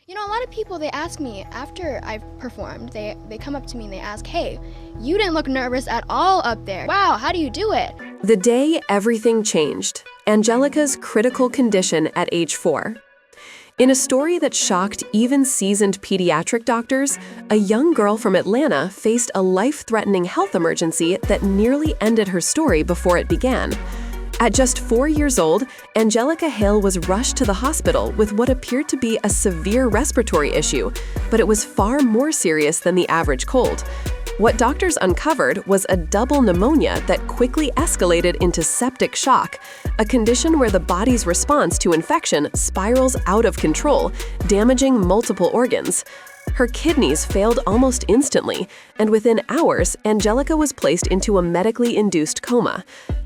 A lot of people, they ask me after I've performed, they come up to me and they ask, hey, you didn't look nervous at all up there. Wow, how do you do it? The day everything changed. Angelica's critical condition at age 4. In a story that shocked even seasoned pediatric doctors, a young girl from Atlanta faced a life-threatening health emergency that nearly ended her story before it began. At just 4 years old, Angelica Hale was rushed to the hospital with what appeared to be a severe respiratory issue, but it was far more serious than the average cold. What doctors uncovered was a double pneumonia that quickly escalated into septic shock, a condition where the body's response to infection spirals out of control, damaging multiple organs. Her kidneys failed almost instantly, and within hours, Angelica was placed into a medically induced coma.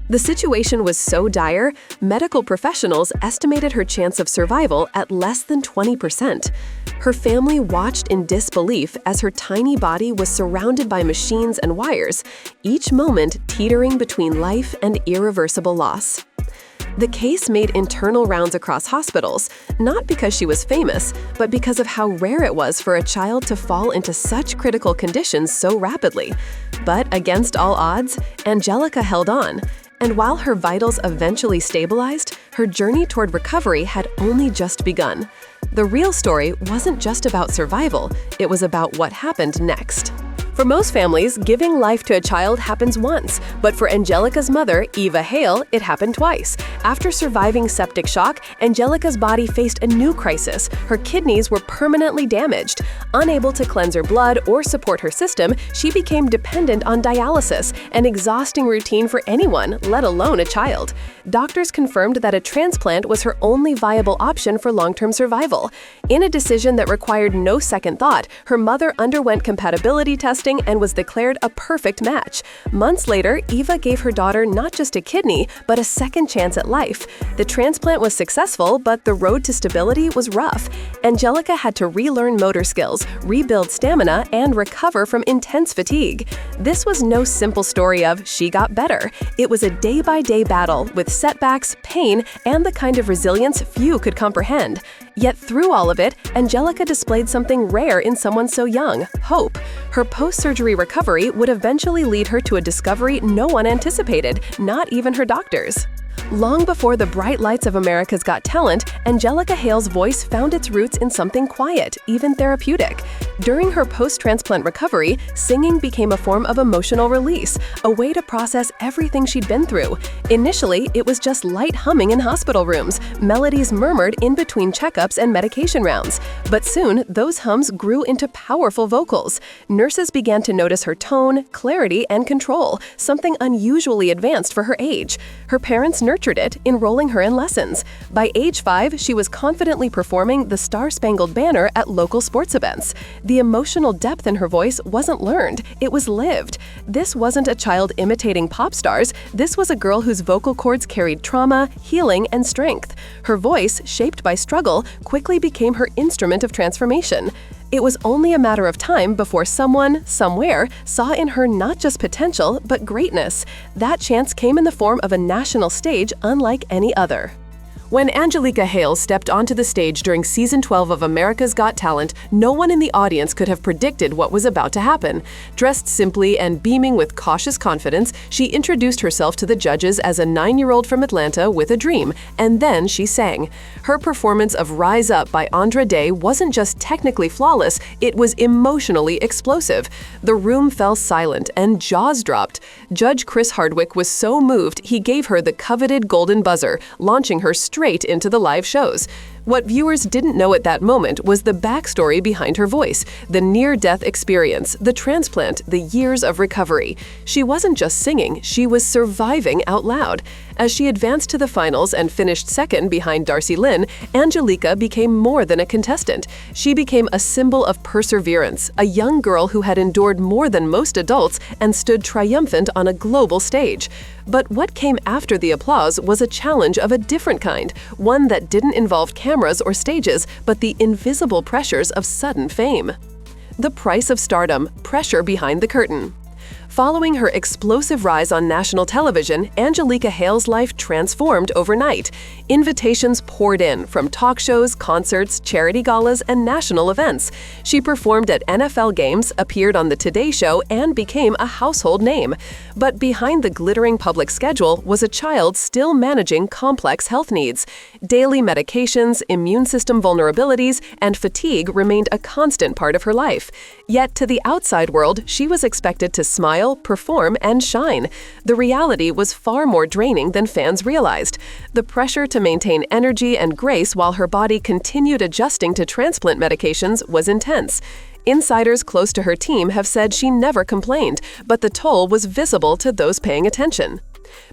The situation was so dire, medical professionals estimated her chance of survival at less than 20%. Her family watched in disbelief as her tiny body was surrounded by machines and wires, each moment teetering between life and irreversible loss. The case made internal rounds across hospitals, not because she was famous, but because of how rare it was for a child to fall into such critical conditions so rapidly. But against all odds, Angelica held on. And while her vitals eventually stabilized, her journey toward recovery had only just begun. The real story wasn't just about survival, it was about what happened next. For most families, giving life to a child happens once, but for Angelica's mother, Eva Hale, it happened twice. After surviving septic shock, Angelica's body faced a new crisis. Her kidneys were permanently damaged. Unable to cleanse her blood or support her system, she became dependent on dialysis, an exhausting routine for anyone, let alone a child. Doctors confirmed that a transplant was her only viable option for long-term survival. In a decision that required no second thought, her mother underwent compatibility testing and was declared a perfect match. Months later, Eva gave her daughter not just a kidney, but a second chance at life. The transplant was successful, but the road to stability was rough. Angelica had to relearn motor skills, rebuild stamina, and recover from intense fatigue. This was no simple story of she got better. It was a day-by-day battle with setbacks, pain, and the kind of resilience few could comprehend. Yet through all of it, Angelica displayed something rare in someone so young: hope. Her post-surgery recovery would eventually lead her to a discovery no one anticipated, not even her doctors. Long before the bright lights of America's Got Talent, Angelica Hale's voice found its roots in something quiet, even therapeutic. During her post-transplant recovery, singing became a form of emotional release, a way to process everything she'd been through. Initially, it was just light humming in hospital rooms, melodies murmured in between checkups and medication rounds. But soon, those hums grew into powerful vocals. Nurses began to notice her tone, clarity, and control, something unusually advanced for her age. Her parents nurtured it, enrolling her in lessons. By age 5, she was confidently performing the Star-Spangled Banner at local sports events. The emotional depth in her voice wasn't learned, it was lived. This wasn't a child imitating pop stars, this was a girl whose vocal cords carried trauma, healing, and strength. Her voice, shaped by struggle, quickly became her instrument of transformation. It was only a matter of time before someone, somewhere, saw in her not just potential, but greatness. That chance came in the form of a national stage unlike any other. When Angelica Hale stepped onto the stage during Season 12 of America's Got Talent, no one in the audience could have predicted what was about to happen. Dressed simply and beaming with cautious confidence, she introduced herself to the judges as a 9-year-old from Atlanta with a dream, and then she sang. Her performance of Rise Up by Andra Day wasn't just technically flawless, it was emotionally explosive. The room fell silent and jaws dropped. Judge Chris Hardwick was so moved he gave her the coveted golden buzzer, launching her straight into the live shows. What viewers didn't know at that moment was the backstory behind her voice, the near-death experience, the transplant, the years of recovery. She wasn't just singing, she was surviving out loud. As she advanced to the finals and finished second behind Darcy Lynn, Angelica became more than a contestant. She became a symbol of perseverance, a young girl who had endured more than most adults and stood triumphant on a global stage. But what came after the applause was a challenge of a different kind, one that didn't involve cameras or stages, but the invisible pressures of sudden fame. The price of stardom, pressure behind the curtain. Following her explosive rise on national television, Angelica Hale's life transformed overnight. Invitations poured in from talk shows, concerts, charity galas, and national events. She performed at NFL games, appeared on The Today Show, and became a household name. But behind the glittering public schedule was a child still managing complex health needs. Daily medications, immune system vulnerabilities, and fatigue remained a constant part of her life. Yet to the outside world, she was expected to smile, perform, and shine. The reality was far more draining than fans realized. The pressure to maintain energy and grace while her body continued adjusting to transplant medications was intense. Insiders close to her team have said she never complained, but the toll was visible to those paying attention.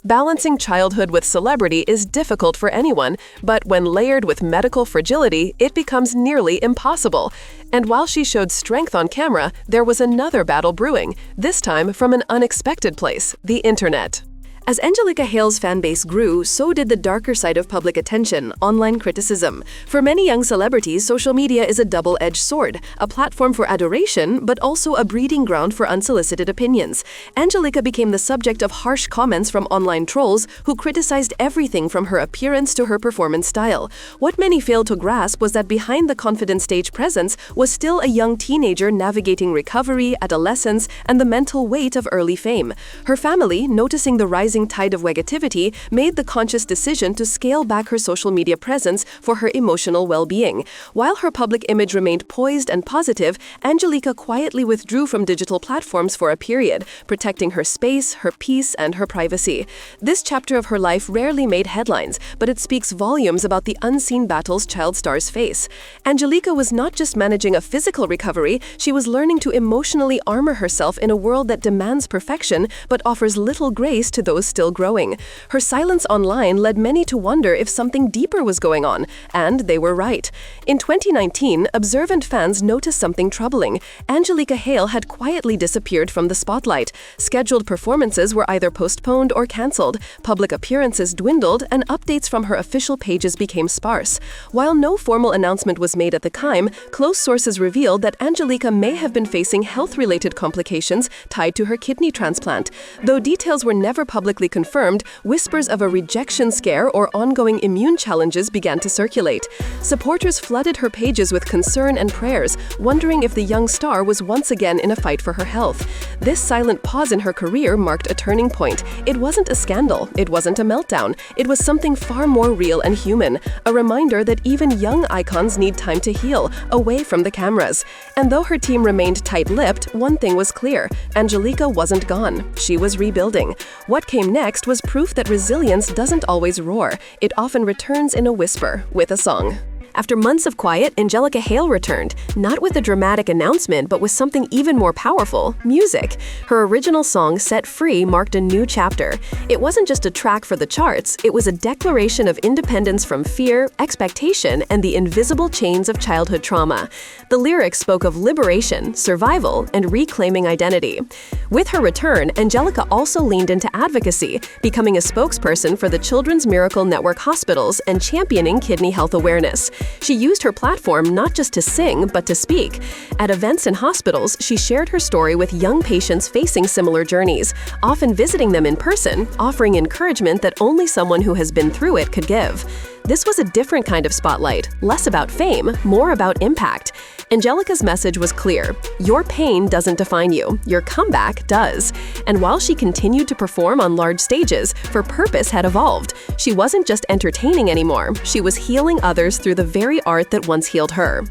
Balancing childhood with celebrity is difficult for anyone, but when layered with medical fragility, it becomes nearly impossible. And while she showed strength on camera, there was another battle brewing, this time from an unexpected place: the internet. As Angelica Hale's fanbase grew, so did the darker side of public attention, online criticism. For many young celebrities, social media is a double-edged sword, a platform for adoration, but also a breeding ground for unsolicited opinions. Angelica became the subject of harsh comments from online trolls who criticized everything from her appearance to her performance style. What many failed to grasp was that behind the confident stage presence was still a young teenager navigating recovery, adolescence, and the mental weight of early fame. Her family, noticing the rising tide of negativity, made the conscious decision to scale back her social media presence for her emotional well-being. While her public image remained poised and positive, Angelica quietly withdrew from digital platforms for a period, protecting her space, her peace, and her privacy. This chapter of her life rarely made headlines, but it speaks volumes about the unseen battles child stars face. Angelica was not just managing a physical recovery, she was learning to emotionally armor herself in a world that demands perfection but offers little grace to those still growing. Her silence online led many to wonder if something deeper was going on, and they were right. In 2019, observant fans noticed something troubling. Angelica Hale had quietly disappeared from the spotlight. Scheduled performances were either postponed or cancelled, public appearances dwindled, and updates from her official pages became sparse. While no formal announcement was made at the time, close sources revealed that Angelica may have been facing health-related complications tied to her kidney transplant. Though details were never publicly confirmed, whispers of a rejection scare or ongoing immune challenges began to circulate. Supporters flooded her pages with concern and prayers, wondering if the young star was once again in a fight for her health. This silent pause in her career marked a turning point. It wasn't a scandal, it wasn't a meltdown, it was something far more real and human, a reminder that even young icons need time to heal, away from the cameras. And though her team remained tight-lipped, one thing was clear: Angelica wasn't gone. She was rebuilding. What came next was proof that resilience doesn't always roar. It often returns in a whisper, with a song. After months of quiet, Angelica Hale returned, not with a dramatic announcement, but with something even more powerful: music. Her original song, Set Free, marked a new chapter. It wasn't just a track for the charts, it was a declaration of independence from fear, expectation, and the invisible chains of childhood trauma. The lyrics spoke of liberation, survival, and reclaiming identity. With her return, Angelica also leaned into advocacy, becoming a spokesperson for the Children's Miracle Network hospitals and championing kidney health awareness. She used her platform not just to sing, but to speak. At events in hospitals, she shared her story with young patients facing similar journeys, often visiting them in person, offering encouragement that only someone who has been through it could give. This was a different kind of spotlight, less about fame, more about impact. Angelica's message was clear: your pain doesn't define you, your comeback does. And while she continued to perform on large stages, her purpose had evolved. She wasn't just entertaining anymore, she was healing others through the very art that once healed her.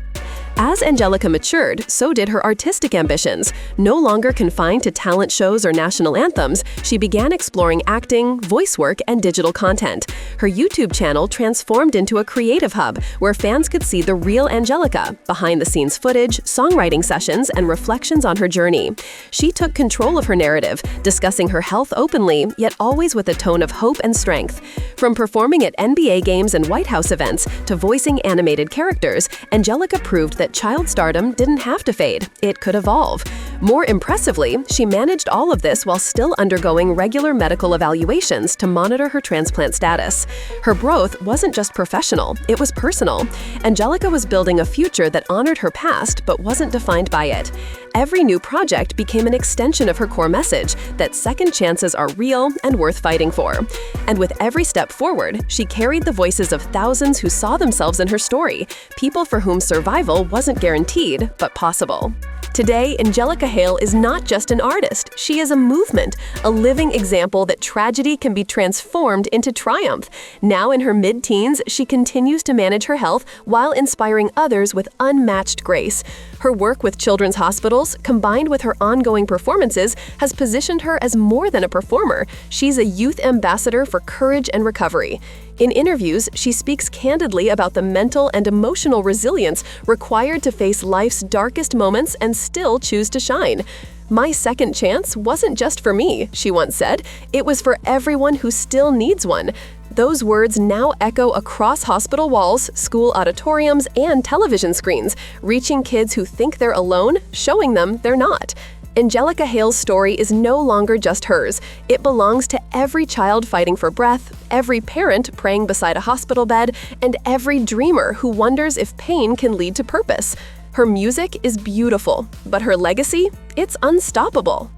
As Angelica matured, so did her artistic ambitions. No longer confined to talent shows or national anthems, she began exploring acting, voice work, and digital content. Her YouTube channel transformed into a creative hub where fans could see the real Angelica, behind-the-scenes footage, songwriting sessions, and reflections on her journey. She took control of her narrative, discussing her health openly, yet always with a tone of hope and strength. From performing at NBA games and White House events to voicing animated characters, Angelica proved that child stardom didn't have to fade, it could evolve. More impressively, she managed all of this while still undergoing regular medical evaluations to monitor her transplant status. Her growth wasn't just professional, it was personal. Angelica was building a future that honored her past but wasn't defined by it. Every new project became an extension of her core message that second chances are real and worth fighting for. And with every step forward, she carried the voices of thousands who saw themselves in her story, people for whom survival wasn't guaranteed, but possible. Today, Angelica Hale is not just an artist, she is a movement, a living example that tragedy can be transformed into triumph. Now in her mid-teens, she continues to manage her health while inspiring others with unmatched grace. Her work with children's hospitals, combined with her ongoing performances, has positioned her as more than a performer. She's a youth ambassador for courage and recovery. In interviews, she speaks candidly about the mental and emotional resilience required to face life's darkest moments and still choose to shine. "My second chance wasn't just for me," she once said. "It was for everyone who still needs one." Those words now echo across hospital walls, school auditoriums, and television screens, reaching kids who think they're alone, showing them they're not. Angelica Hale's story is no longer just hers. It belongs to every child fighting for breath, every parent praying beside a hospital bed, and every dreamer who wonders if pain can lead to purpose. Her music is beautiful, but her legacy, it's unstoppable.